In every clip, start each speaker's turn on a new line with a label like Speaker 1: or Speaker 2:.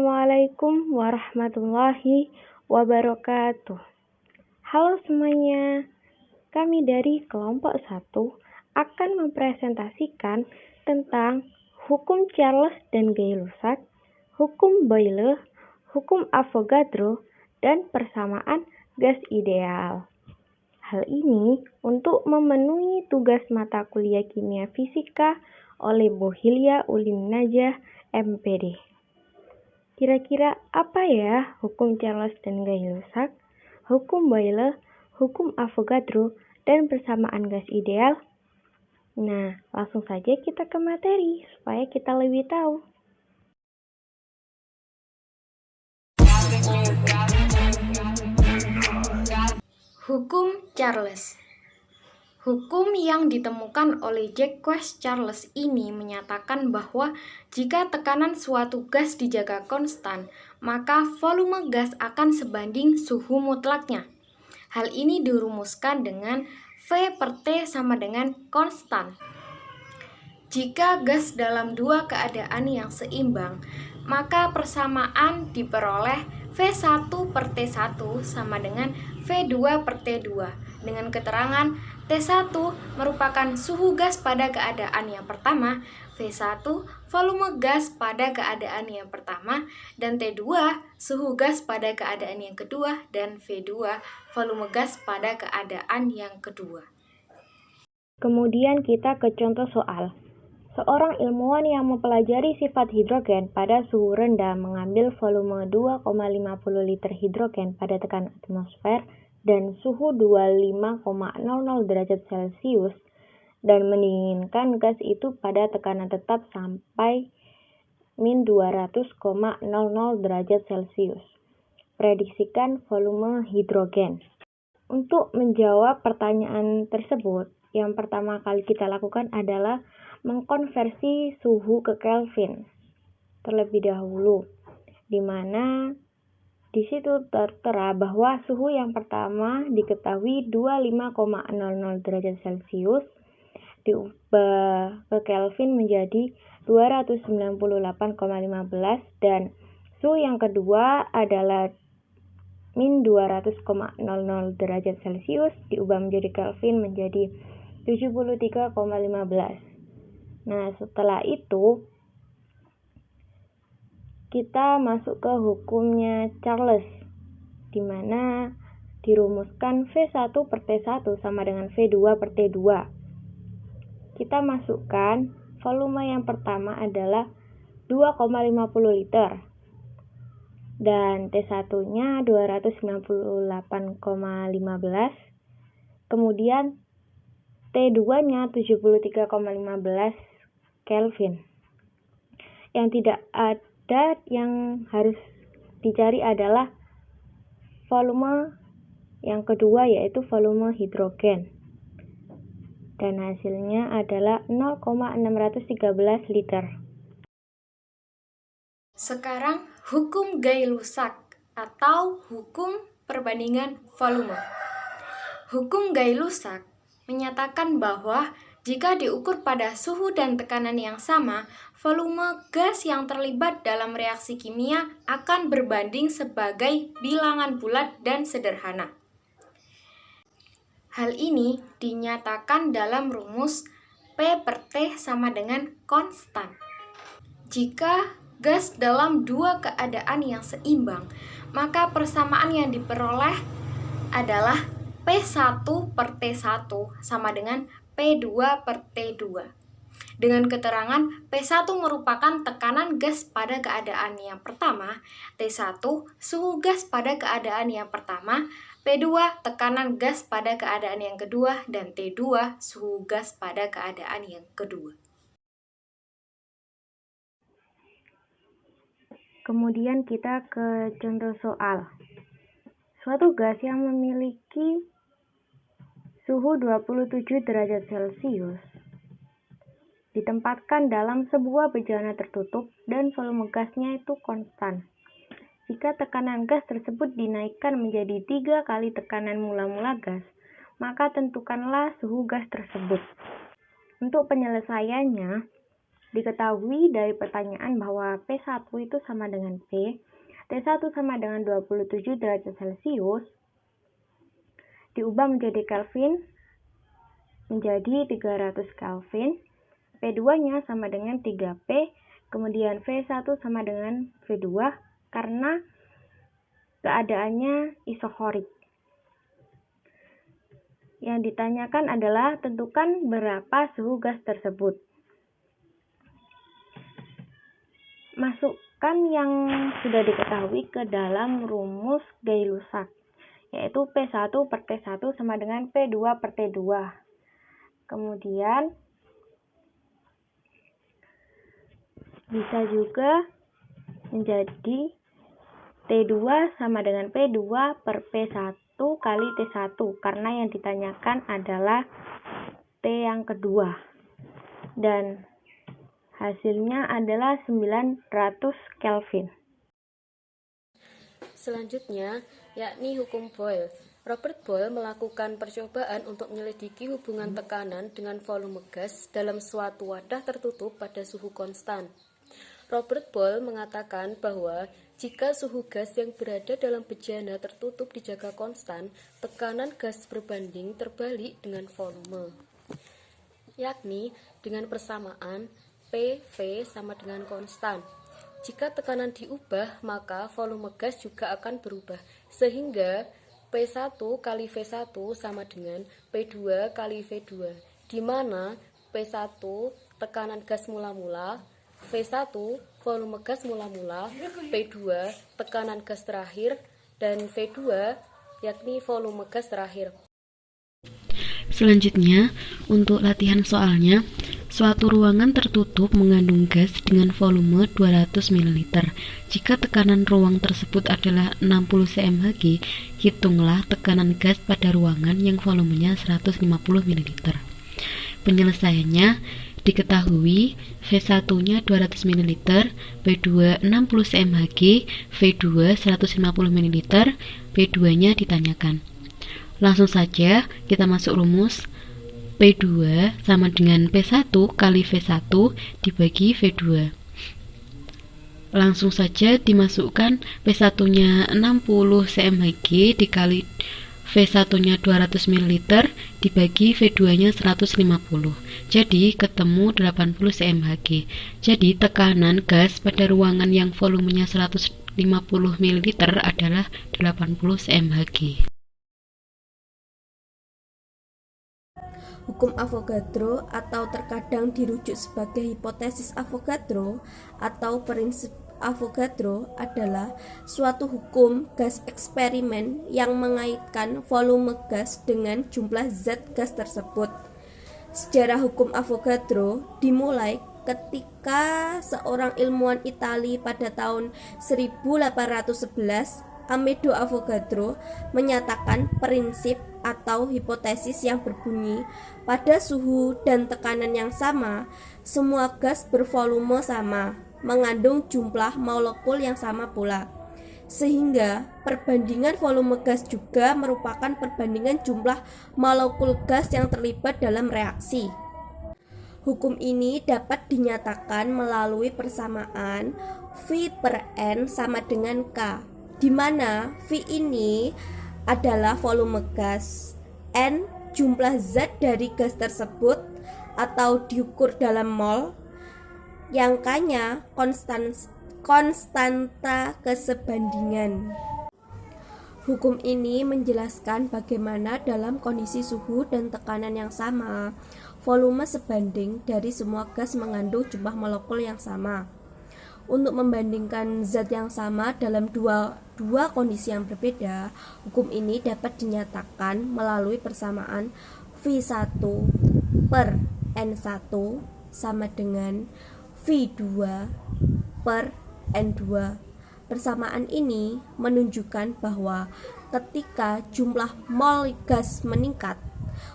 Speaker 1: Assalamualaikum warahmatullahi wabarakatuh. Halo semuanya, kami dari kelompok 1 akan mempresentasikan tentang hukum Charles dan Gay-Lussac, hukum Boyle, hukum Avogadro, dan persamaan gas ideal. Hal ini untuk memenuhi tugas mata kuliah kimia fisika oleh Bu Hilya Ulin Najah, MPD. Kira-kira apa ya hukum Charles dan Gay-Lussac, hukum Boyle, hukum Avogadro, dan persamaan gas ideal? Nah, langsung saja kita ke materi supaya kita lebih tahu.
Speaker 2: Hukum Charles. Hukum yang ditemukan oleh Jacques Charles ini menyatakan bahwa jika tekanan suatu gas dijaga konstan, maka volume gas akan sebanding suhu mutlaknya. Hal ini dirumuskan dengan V per T sama dengan konstan. Jika gas dalam dua keadaan yang seimbang, maka persamaan diperoleh V1 per T1 sama dengan V2 per T2 dengan keterangan T1 merupakan suhu gas pada keadaan yang pertama, V1 volume gas pada keadaan yang pertama, dan T2 suhu gas pada keadaan yang kedua, dan V2 volume gas pada keadaan yang kedua.
Speaker 1: Kemudian kita ke contoh soal. Seorang ilmuwan yang mempelajari sifat hidrogen pada suhu rendah mengambil volume 2,50 liter hidrogen pada tekanan atmosfer dan suhu 25,00 derajat Celcius dan mendinginkan gas itu pada tekanan tetap sampai min 200,00 derajat Celcius. Prediksikan volume hidrogen. Untuk menjawab pertanyaan tersebut, yang pertama kali kita lakukan adalah mengkonversi suhu ke Kelvin terlebih dahulu, di mana di situ tertera bahwa suhu yang pertama diketahui 25,00 derajat Celcius diubah ke Kelvin menjadi 298,15 dan suhu yang kedua adalah min 200,00 derajat Celcius diubah menjadi Kelvin menjadi 73,15. Nah, setelah itu kita masuk ke hukumnya Charles, di mana dirumuskan V1 per T1 sama dengan V2 per T2. Kita masukkan volume yang pertama adalah 2,50 liter dan T1-nya 298,15, kemudian T2-nya 73,15 Kelvin. Yang tidak ada yang harus dicari adalah volume yang kedua, yaitu volume hidrogen. Dan hasilnya adalah 0,613 liter.
Speaker 2: Sekarang hukum Gay-Lussac atau hukum perbandingan volume. Hukum Gay-Lussac menyatakan bahwa jika diukur pada suhu dan tekanan yang sama, volume gas yang terlibat dalam reaksi kimia akan berbanding sebagai bilangan bulat dan sederhana. Hal ini dinyatakan dalam rumus P per T sama dengan konstan. Jika gas dalam dua keadaan yang seimbang, maka persamaan yang diperoleh adalah P1 per T1 sama dengan P2 per T2. Dengan keterangan P1 merupakan tekanan gas pada keadaan yang pertama, T1 suhu gas pada keadaan yang pertama, P2 tekanan gas pada keadaan yang kedua, dan T2 suhu gas pada keadaan yang kedua.
Speaker 1: Kemudian kita ke contoh soal. Suatu gas yang memiliki suhu 27 derajat Celcius ditempatkan dalam sebuah bejana tertutup dan volume gasnya itu konstan. Jika tekanan gas tersebut dinaikkan menjadi 3 kali tekanan mula-mula gas, maka tentukanlah suhu gas tersebut. Untuk penyelesaiannya, Diketahui dari pertanyaan bahwa P1 itu sama dengan P, T1 sama dengan 27 derajat Celcius, diubah menjadi Kelvin, menjadi 300 Kelvin, P2-nya sama dengan 3P, kemudian V1 sama dengan V2, karena keadaannya isohorik. Yang ditanyakan adalah tentukan berapa suhu gas tersebut. Masukkan yang sudah diketahui ke dalam rumus Gay-Lussac, yaitu P1 per T1 sama dengan P2 per T2. Kemudian bisa juga menjadi T2 sama dengan P2 per P1 kali T1, karena yang ditanyakan adalah T yang kedua. Dan hasilnya adalah 900 Kelvin.
Speaker 3: Selanjutnya, yakni hukum Boyle. Robert Boyle melakukan percobaan untuk menyelidiki hubungan tekanan dengan volume gas dalam suatu wadah tertutup pada suhu konstan. Robert Boyle mengatakan bahwa jika suhu gas yang berada dalam bejana tertutup dijaga konstan, tekanan gas berbanding terbalik dengan volume, yakni dengan persamaan PV sama dengan konstan. Jika tekanan diubah, maka volume gas juga akan berubah, sehingga P1 kali V1 sama dengan P2 kali V2, di mana P1 tekanan gas mula-mula, V1 volume gas mula-mula, P2 tekanan gas terakhir, dan V2 yakni volume gas terakhir.
Speaker 4: Selanjutnya, untuk latihan soalnya, suatu ruangan tertutup mengandung gas dengan volume 200 ml. Jika tekanan ruang tersebut adalah 60 cmHg, hitunglah tekanan gas pada ruangan yang volumenya 150 ml. Penyelesaiannya diketahui V1-nya 200 ml, P2 60 cmHg, V2 150 ml, P2-nya ditanyakan. Langsung saja kita masuk rumus P2 sama dengan P1 kali V1 dibagi V2. Langsung saja dimasukkan P1-nya 60 cmHg dikali V1-nya 200 ml dibagi V2-nya 150. Jadi ketemu 80 cmHg. Jadi tekanan gas pada ruangan yang volumenya 150 ml adalah 80 cmHg.
Speaker 5: Hukum Avogadro atau terkadang dirujuk sebagai hipotesis Avogadro atau prinsip Avogadro adalah suatu hukum gas eksperimen yang mengaitkan volume gas dengan jumlah zat gas tersebut. Sejarah hukum Avogadro dimulai ketika seorang ilmuwan Italia pada tahun 1811, Amedeo Avogadro, menyatakan prinsip atau hipotesis yang berbunyi pada suhu dan tekanan yang sama, semua gas bervolume sama, mengandung jumlah molekul yang sama pula. Sehingga perbandingan volume gas juga merupakan perbandingan jumlah molekul gas yang terlibat dalam reaksi. Hukum ini dapat dinyatakan melalui persamaan V per N sama dengan K, di mana V ini adalah volume gas, N jumlah zat dari gas tersebut atau diukur dalam mol, yang K-nya konstanta kesebandingan. Hukum ini menjelaskan bagaimana dalam kondisi suhu dan tekanan yang sama, volume sebanding dari semua gas mengandung jumlah molekul yang sama. Untuk membandingkan zat yang sama dalam dua kondisi yang berbeda, hukum ini dapat dinyatakan melalui persamaan V1 per N1 sama dengan V2 per N2. Persamaan ini menunjukkan bahwa ketika jumlah mol gas meningkat,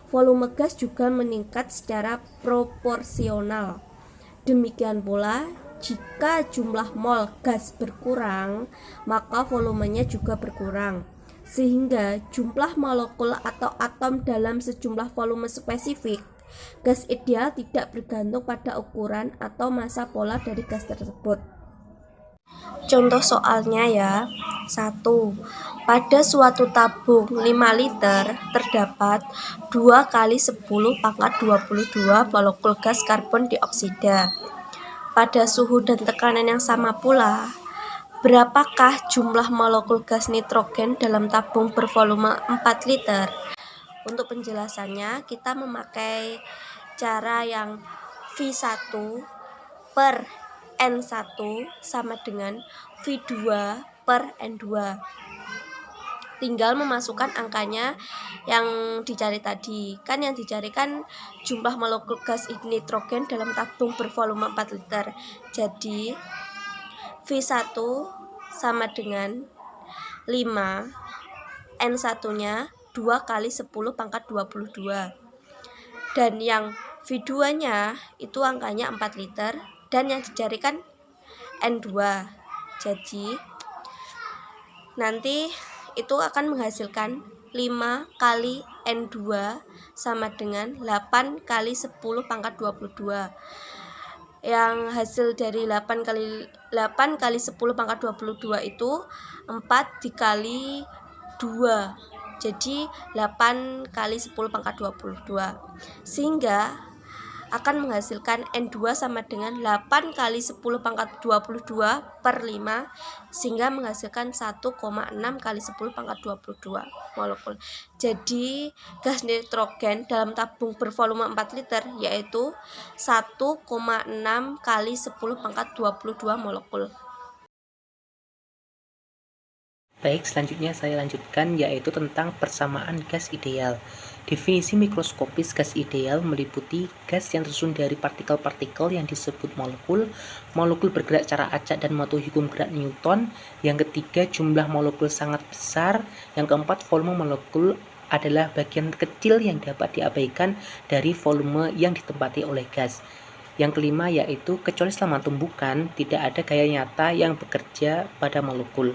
Speaker 5: volume gas juga meningkat secara proporsional. Demikian pula, jika jumlah mol gas berkurang, maka volumenya juga berkurang, sehingga jumlah molekul atau atom dalam sejumlah volume spesifik Gas ideal tidak bergantung pada ukuran atau massa polar dari gas tersebut. Contoh soalnya ya. 1. Pada suatu tabung 5 liter terdapat 2 kali 10 pangkat 22 molekul gas karbon dioksida. Pada suhu dan tekanan yang sama pula, berapakah jumlah molekul gas nitrogen dalam tabung bervolume 4 liter? Untuk penjelasannya, kita memakai cara yang V1 per N1 sama dengan V2 per N2. Tinggal memasukkan angkanya yang dicari tadi. Kan yang dicari kan jumlah molekul gas nitrogen dalam tabung bervolume 4 liter. Jadi V1 sama dengan 5, N1-nya 2 kali 10 pangkat 22. Dan yang V2-nya itu angkanya 4 liter dan yang dicarikan N2. Jadi nanti itu akan menghasilkan 5 kali N2 sama dengan 8 kali 10 pangkat 22. Yang hasil dari 8 kali 10 pangkat 22 itu 4 dikali 2. Jadi 8 kali 10 pangkat 22. Sehingga akan menghasilkan N2 sama dengan 8 kali 10 pangkat 22 per 5, sehingga menghasilkan 1,6 kali 10 pangkat 22 molekul. Jadi gas nitrogen dalam tabung bervolume 4 liter yaitu 1,6 kali 10 pangkat 22 molekul.
Speaker 6: Baik, selanjutnya saya lanjutkan yaitu tentang persamaan gas ideal. Definisi mikroskopis gas ideal meliputi gas yang tersusun dari partikel-partikel yang disebut molekul. Molekul bergerak secara acak dan mematuhi hukum gerak Newton. Yang ketiga, jumlah molekul sangat besar. Yang keempat, volume molekul adalah bagian kecil yang dapat diabaikan dari volume yang ditempati oleh gas. Yang kelima yaitu kecuali selama tumbukan, tidak ada gaya nyata yang bekerja pada molekul.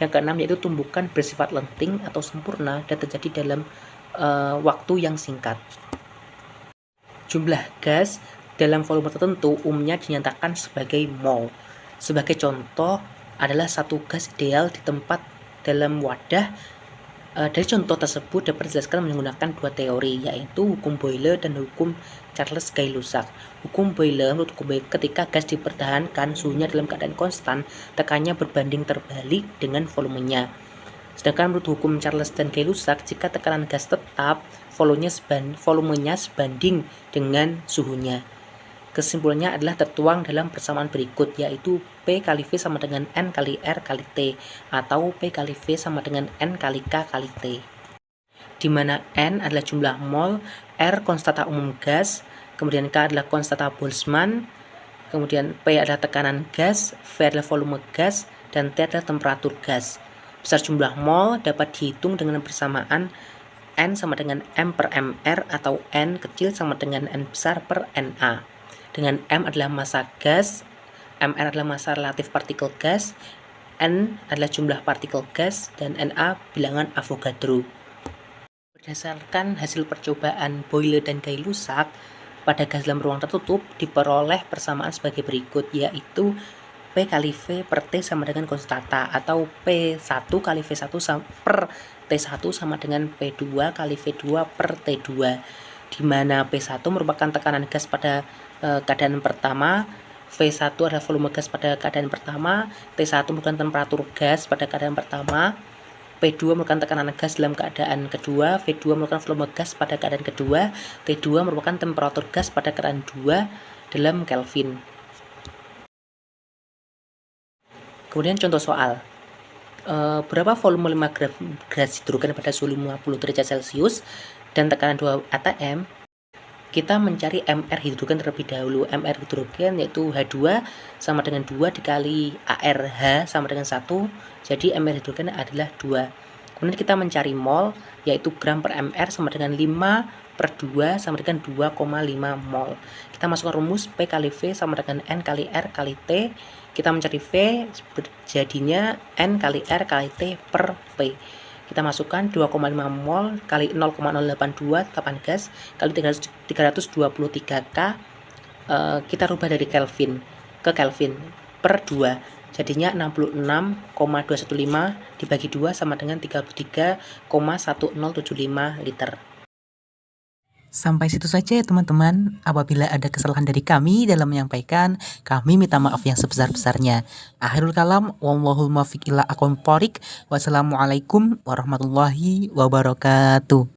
Speaker 6: Yang keenam yaitu tumbukan bersifat lenting atau sempurna dan terjadi dalam waktu yang singkat. Jumlah gas dalam volume tertentu umumnya dinyatakan sebagai mol. Sebagai contoh adalah satu gas ideal di tempat dalam wadah. Dari contoh tersebut dapat dijelaskan menggunakan dua teori, yaitu hukum Boyle dan hukum Charles Gay-Lussac. Hukum Boyle, menurut hukum Boyle, ketika gas dipertahankan suhunya dalam keadaan konstan, tekanannya berbanding terbalik dengan volumenya. Sedangkan menurut hukum Charles dan Gay-Lussac, jika tekanan gas tetap, volumenya sebanding dengan suhunya. Kesimpulannya adalah tertuang dalam persamaan berikut, yaitu P kali V sama dengan N kali R kali T, atau P kali V sama dengan N kali K kali T. Di mana N adalah jumlah mol, R konstanta umum gas, kemudian K adalah konstanta Boltzmann, kemudian P adalah tekanan gas, V adalah volume gas, dan T adalah temperatur gas. Besar jumlah mol dapat dihitung dengan persamaan N sama dengan M per MR, atau N kecil sama dengan N besar per NA. Dengan M adalah massa gas, MR adalah massa relatif partikel gas, N adalah jumlah partikel gas, dan NA bilangan Avogadro. Berdasarkan hasil percobaan Boyle dan Gay-Lussac, pada gas dalam ruang tertutup diperoleh persamaan sebagai berikut, yaitu P kali V per T sama dengan konstanta, atau P1 kali V1 per T1 sama dengan P2 kali V2 per T2, di mana P1 merupakan tekanan gas pada keadaan pertama, V1 adalah volume gas pada keadaan pertama, T1 merupakan temperatur gas pada keadaan pertama, P2 merupakan tekanan gas dalam keadaan kedua, V2 merupakan volume gas pada keadaan kedua, T2 merupakan temperatur gas pada keadaan 2 dalam Kelvin. Kemudian contoh soal. Berapa volume 5 gram gas hidrogen pada suhu 50 derajat Celcius dan tekanan 2 atm? Kita mencari MR hidrogen terlebih dahulu. MR hidrogen yaitu H2 sama dengan 2 dikali ARH sama dengan 1. Jadi MR hidrogen adalah 2. Kemudian kita mencari mol, yaitu gram per MR sama dengan 5 per 2 sama dengan 2,5 mol. Kita masukkan rumus P kali V sama dengan N kali R kali T. Kita mencari V, jadinya N kali R kali T per P. Kita masukkan 2,5 mol kali 0,082 tetapan gas kali 300 323K kita rubah dari Kelvin ke Kelvin per 2. Jadinya 66,215 dibagi 2 sama dengan 33,1075 liter. Sampai situ saja ya teman-teman. Apabila ada kesalahan dari kami dalam menyampaikan, kami minta maaf yang sebesar-besarnya. Akhirul kalam, wallahul muwaffiq ila aqwamit thoriq. Wassalamualaikum warahmatullahi wabarakatuh.